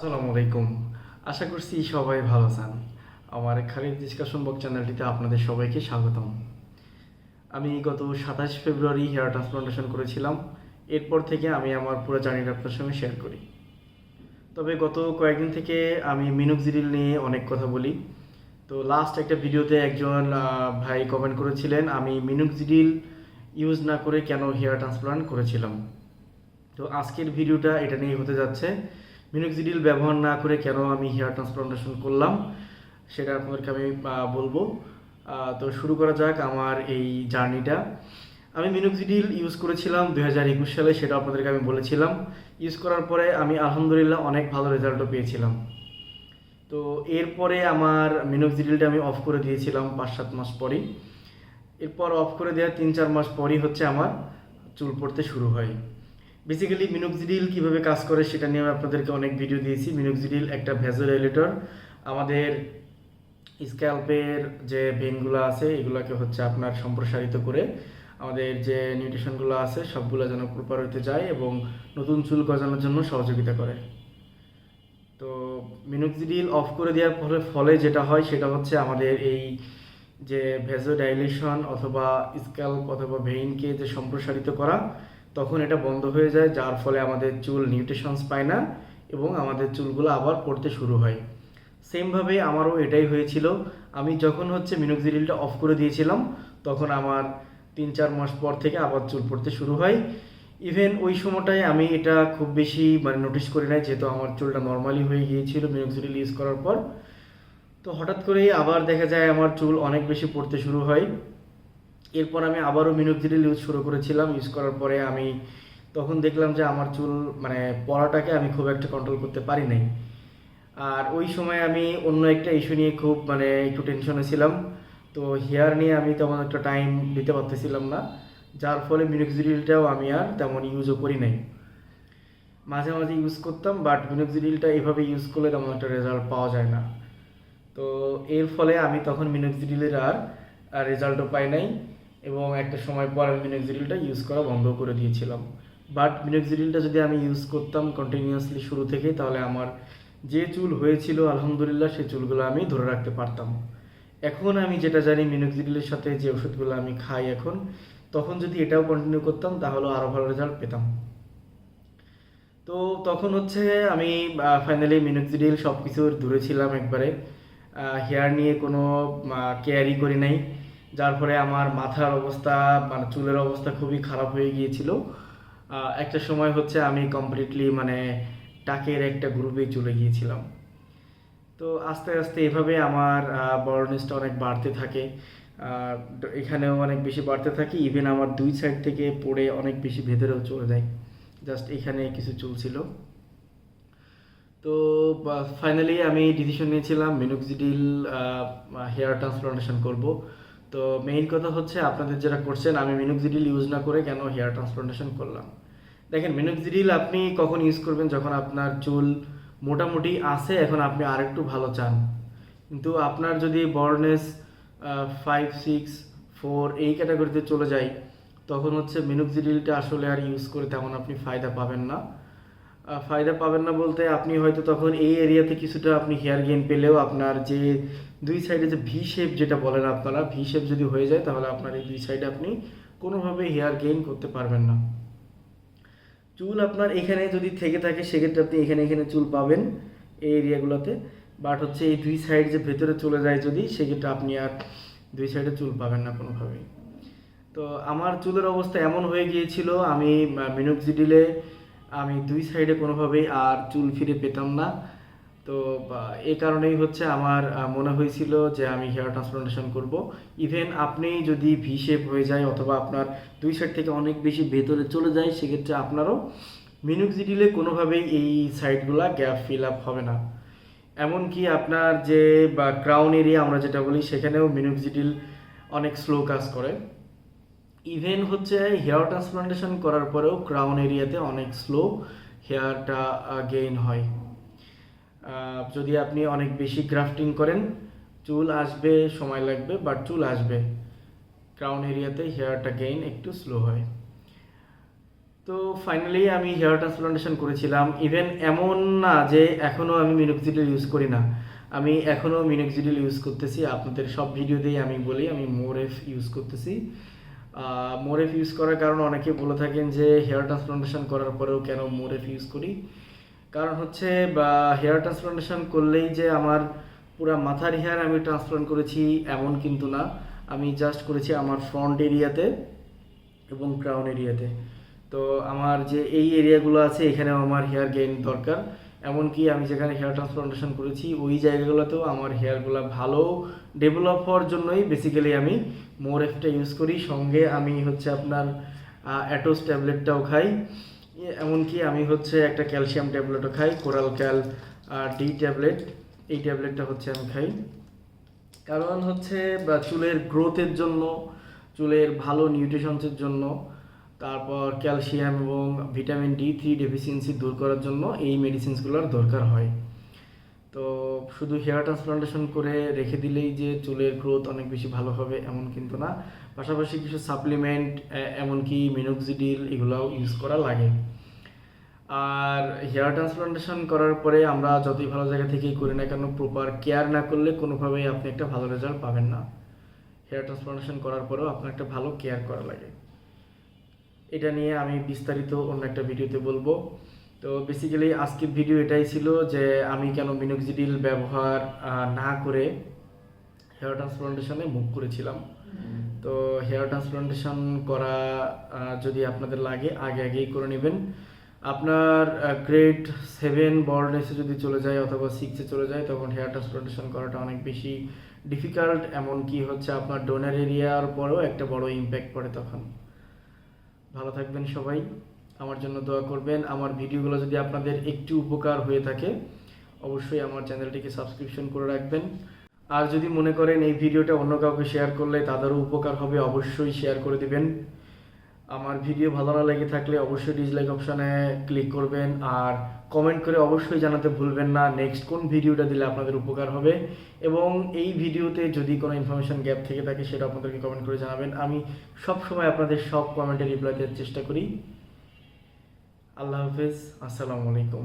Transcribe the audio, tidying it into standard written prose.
আসসালামু আলাইকুম। আশা করছি সবাই ভালো আছেন। আমার খালিদ ডিসকাশন বক্স চ্যানেলটিতে আপনাদের সবাইকে স্বাগতম। আমি গত 27 ফেব্রুয়ারি হেয়ার ট্রান্সপ্লান্টেশন করেছিলাম। এরপর থেকে আমি আমার পুরো জার্নিটা আপনার সঙ্গে শেয়ার করি। তবে গত কয়েকদিন থেকে আমি মিনোক্সিডিল নিয়ে অনেক কথা বলি। তো লাস্ট একটা ভিডিওতে একজন ভাই কমেন্ট করেছিলেন আমি মিনোক্সিডিল ইউজ না করে কেন হেয়ার ট্রান্সপ্লান্ট করেছিলাম। তো আজকের ভিডিওটা এটা নিয়ে হতে যাচ্ছে। মিনোক্সিডিল ব্যবহার না করে কেন আমি হেয়ার ট্রান্সপ্লান্টেশন করলাম সেটা আপনাদেরকে আমি বলবো। তো শুরু করা যাক আমার এই জার্নিটা। আমি মিনোক্সিডিল ইউজ করেছিলাম 2021 সালে, সেটা আপনাদেরকে আমি বলেছিলাম। ইউজ করার পরে আমি আলহামদুলিল্লাহ অনেক ভালো রেজাল্টও পেয়েছিলাম। তো এরপরে আমার মিনোক্সিডিলটা আমি অফ করে দিয়েছিলাম 5-7 মাস পরেই। এরপর অফ করে দেওয়ার 3-4 মাস পরই হচ্ছে আমার চুল পড়তে শুরু হয়। বেসিক্যালি মিনোক্সিডিল কীভাবে কাজ করে সেটা নিয়ে আমি আপনাদেরকে অনেক ভিডিও দিয়েছি। মিনোক্সিডিল একটা ভ্যাসোডাইলেটর। আমাদের স্ক্যাল্পের যে ভেনগুলো আছে এগুলোকে হচ্ছে আপনার সম্প্রসারিত করে আমাদের যে নিউট্রিশনগুলো আছে সবগুলো যেন প্রপার হতে যায় এবং নতুন চুল গজানোর জন্য সহযোগিতা করে। তো মিনোক্সিডিল অফ করে দেওয়ার ফলে যেটা হয় সেটা হচ্ছে আমাদের এই যে ভ্যাসোডাইলেশন অথবা স্ক্যাল্প অথবা ভেইনকে যে সম্প্রসারিত করা, তখন এটা বন্ধ হয়ে যায়, যার ফলে আমাদের চুল নিউট্রিশনস পায় না এবং আমাদের চুলগুলো আবার পড়তে শুরু হয়। সেমভাবে আমারও এটাই হয়েছিল। আমি যখন হচ্ছে মিনোক্সিডিলটা অফ করে দিয়েছিলাম তখন আমার 3-4 মাস পর থেকে আবার চুল পড়তে শুরু হয়। ইভেন ওই সময়টায় আমি এটা খুব বেশি নোটিস করি নাই, যেহেতু আমার চুলটা নর্মালি হয়ে গিয়েছিল মিনোক্সিডিল ইউজ করার পর। তো হঠাৎ করেই আবার দেখা যায় আমার চুল অনেক বেশি পড়তে শুরু হয়। এরপর আমি আবারও মিনোক্সিডিল ইউজ শুরু করেছিলাম। ইউজ করার পরে আমি তখন দেখলাম যে আমার চুল পড়াটাকে আমি খুব একটা কন্ট্রোল করতে পারি নাই। আর ওই সময় আমি অন্য একটা ইস্যু নিয়ে খুব একটু টেনশনে ছিলাম। তো হেয়ার নিয়ে আমি তেমন একটা টাইম দিতে পারতেছিলাম না, যার ফলে মিনোক্সিডিলটাও আমি আর তেমন ইউজও করি নাই। মাঝে মাঝে ইউজ করতাম, বাট মিনোক্সিডিলটা এভাবে ইউজ করলে তেমন একটা রেজাল্ট পাওয়া যায় না। তো এর ফলে আমি তখন মিনোক্সিডিলের আর রেজাল্টও পাই নাই এবং একটা সময় পর আমি মিনোক্সিডিলটা ইউজ করা বন্ধ করে দিয়েছিলাম। বাট মিনোক্সিডিলটা যদি আমি ইউজ করতাম কন্টিনিউয়াসলি শুরু থেকে, তাহলে আমার যে চুল হয়েছিল আলহামদুলিল্লাহ সেই চুলগুলো আমি ধরে রাখতে পারতাম। এখন আমি যেটা জানি মিনোক্সিডিলের সাথে যে ওষুধগুলো আমি খাই এখন, তখন যদি এটাও কন্টিনিউ করতাম তাহলে আরও ভালো রেজাল্ট পেতাম। তো তখন হচ্ছে আমি ফাইনালি মিনোক্সিডিল সব কিছুর দূরে ছিলাম একবারে। হেয়ার নিয়ে কোনো কেয়ারই করি নাই, যার ফলে আমার মাথার অবস্থা চুলের অবস্থা খুবই খারাপ হয়ে গিয়েছিল। একটা সময় হচ্ছে আমি কমপ্লিটলি টাকের একটা গ্রুপে চলে গিয়েছিলাম। তো আস্তে আস্তে এভাবে আমার বড়নেসটা অনেক বাড়তে থাকে। এখানেও অনেক বেশি বাড়তে থাকে, ইভেন আমার 2 সাইড থেকে পড়ে অনেক বেশি ভেতরেও চলে যায়। জাস্ট এখানে কিছু চুল ছিল। তো ফাইনালি আমি ডিসিশন নিয়েছিলাম মিনোক্সিডিল হেয়ার ট্রান্সপ্লান্টেশন করব। তো মেইন কথা হচ্ছে আপনাদের যারা করছেন, আমি মিনোক্সিডিল ইউজ না করে কেন হেয়ার ট্রান্সপ্লান্টেশন করলাম। দেখেন, মিনোক্সিডিল আপনি কখন ইউজ করবেন? যখন আপনার চুল মোটামুটি আছে, এখন আপনি আরেকটু ভালো চান, কিন্তু আপনার যদি বর্নেস 5, 6, 4 এই ক্যাটাগরিতে চলে যায়, তখন হচ্ছে মিনোক্সিডিলটা আসলে আর ইউজ করে তেমন আপনি ফায়দা পাবেন না। ফায়দা পাবেন না বলতে আপনি হয়তো তখন এই এরিয়াতে কিছুটা আপনি হেয়ার গেইন পেলেও আপনার যে 2 সাইডে যে ভি শেপ যেটা বলেন আপনারা, ভি শেপ যদি হয়ে যায় তাহলে আপনার এই 2 সাইডে আপনি কোনোভাবে হেয়ার গেইন করতে পারবেন না। চুল আপনার এখানে যদি থেকে থাকে সেক্ষেত্রে আপনি এখানে এখানে চুল পাবেন এই এরিয়াগুলোতে, বাট হচ্ছে এই 2 সাইড যে ভেতরে চলে যায় যদি, সেক্ষেত্রে আপনি আর 2 সাইডে চুল পাবেন না কোনোভাবেই। তো আমার চুলের অবস্থা এমন হয়ে গিয়েছিল, আমি মিনোক্সিডিলে আমি 2 সাইডে কোনোভাবেই আর চুল ফিরে পেতাম না। তো এই কারণেই হচ্ছে আমার মনে হয়েছিল যে আমি হেয়ার ট্রান্সপ্লান্টেশন করব। ইভেন আপনি যদি ভি শেপ হয়ে যায় অথবা আপনার 2 সাইড থেকে অনেক বেশি ভেতরে চলে যায়, সেক্ষেত্রে আপনারও মিনোক্সিডিলে কোনোভাবেই এই সাইডগুলা গ্যাপ ফিল আপ হবে না। এমনকি আপনার যে ক্রাউন এরিয়া আমরা যেটা বলি, সেখানেও মিনোক্সিডিল অনেক স্লো কাজ করে। ইভেন হচ্ছে হেয়ার ট্রান্সপ্লান্টেশন করার পরেও ক্রাউন এরিয়াতে অনেক স্লো হেয়ারটা গেইন হয়। যদি আপনি অনেক বেশি গ্রাফটিং করেন, চুল আসবে, সময় লাগবে, বাট চুল আসবে। ক্রাউন এরিয়াতে হেয়ারটা গেইন একটু স্লো হয়। তো তো ফাইনালি আমি হেয়ার ট্রান্সপ্লান্টেশন করেছিলাম। ইভেন এমন না যে এখনও আমি মিনোক্সিডিল ইউজ করি না, আমি এখনও মিনোক্সিডিল ইউজ করতেছি। আপনাদের সব ভিডিওতেই আমি বলি আমি মোরেফ ইউজ করতেছি। মোরেফ ইউজ করার কারণে অনেকে বলে থাকেন যে হেয়ার ট্রান্সপ্লান্টেশন করার পরেও কেন মোরেফ ইউজ করি। কারণ হচ্ছে বা হেয়ার ট্রান্সপ্লান্টেশন করলেই যে আমার পুরা মাথার হেয়ার আমি ট্রান্সপ্লান্ট করেছি এমন কিন্তু না। আমি জাস্ট করেছি আমার ফ্রন্ট এরিয়াতে এবং ক্রাউন এরিয়াতে। তো আমার যে এই এরিয়াগুলো আছে এখানেও আমার হেয়ার গেইন দরকার। এমনকি আমি যেখানে হেয়ার ট্রান্সপ্লান্টেশন করেছি ওই জায়গাগুলোতেও আমার হেয়ারগুলো ভালো ডেভেলপ হওয়ার জন্যই বেসিক্যালি আমি মোরেফটা ইউজ করি। সঙ্গে আমি হচ্ছে আপনার অ্যাটোস ট্যাবলেটটাও খাই। এমনকি আমি হচ্ছে একটা ক্যালসিয়াম ট্যাবলেটও খাই, কোরাল ক্যাল ডি ট্যাবলেট। এই ট্যাবলেটটা হচ্ছে আমি খাই কারণ হচ্ছে চুলের গ্রোথের জন্য, চুলের ভালো নিউট্রিশনসের জন্য, তারপর ক্যালসিয়াম এবং ভিটামিন D3 ডেফিসিয়েন্সি দূর করার জন্য এই মেডিসিনসগুলোর দরকার হয়। তো শুধু হেয়ার ট্রান্সপ্লান্টেশন করে রেখে দিলেই যে চুলের গ্রোথ অনেক বেশি ভালো হবে এমন কিন্তু না। পাশাপাশি কিছু সাপ্লিমেন্ট এমনকি মিনোক্সিডিল এগুলোও ইউজ করা লাগে। আর হেয়ার ট্রান্সপ্লান্টেশন করার পরে আমরা যতই ভালো জায়গা থেকেই করি না কেন, প্রপার কেয়ার না করলে কোনোভাবেই আপনি একটা ভালো রেজাল্ট পাবেন না। হেয়ার ট্রান্সপ্লান্টেশন করার পরেও আপনার একটা ভালো কেয়ার করা লাগে। এটা নিয়ে আমি বিস্তারিত অন্য একটা ভিডিওতে বলবো। তো বেসিক্যালি আজকের ভিডিও এটাই ছিল যে আমি কেন মিনোক্সিডিল ব্যবহার না করে হেয়ার ট্রান্সপ্লান্টেশনে মুভ করেছিলাম। তো হেয়ার ট্রান্সপ্লান্টেশন করা যদি আপনাদের লাগে আগেই করে নেবেন। আপনার গ্রেড 7 বর্ডনেসে যদি চলে যায় অথবা 6-এ চলে যায় তখন হেয়ার ট্রান্সপ্লান্টেশন করাটা অনেক বেশি ডিফিকাল্ট। এমনকি হচ্ছে আপনার ডোনার এরিয়ার পরেও একটা বড় ইম্প্যাক্ট পড়ে তখন। ভালো থাকবেন সবাই, আমার জন্য দোয়া করবেন। আমার ভিডিওগুলো যদি আপনাদের একটু উপকার হয়ে থাকে অবশ্যই আমার চ্যানেলটিকে সাবস্ক্রিপশন করে রাখবেন। আর যদি মনে করেন এই ভিডিওটা অন্য কাউকে শেয়ার করলে তাদেরও উপকার হবে অবশ্যই শেয়ার করে দিবেন। আমার ভিডিও ভালো না লেগে থাকলে অবশ্যই ডিসলাইক অপশানে ক্লিক করবেন আর কমেন্ট করে অবশ্যই জানাতে ভুলবেন না নেক্সট কোন ভিডিওটা দিলে আপনাদের উপকার হবে। এবং এই ভিডিওতে যদি কোনো ইনফরমেশন গ্যাপ থেকে থাকে সেটা আপনাদেরকে কমেন্ট করে জানাবেন। আমি সব সময় আপনাদের সব কমেন্টে রিপ্লাই দেওয়ার চেষ্টা করি। আল্লাহ হাফেজ, আসসালামু আলাইকুম।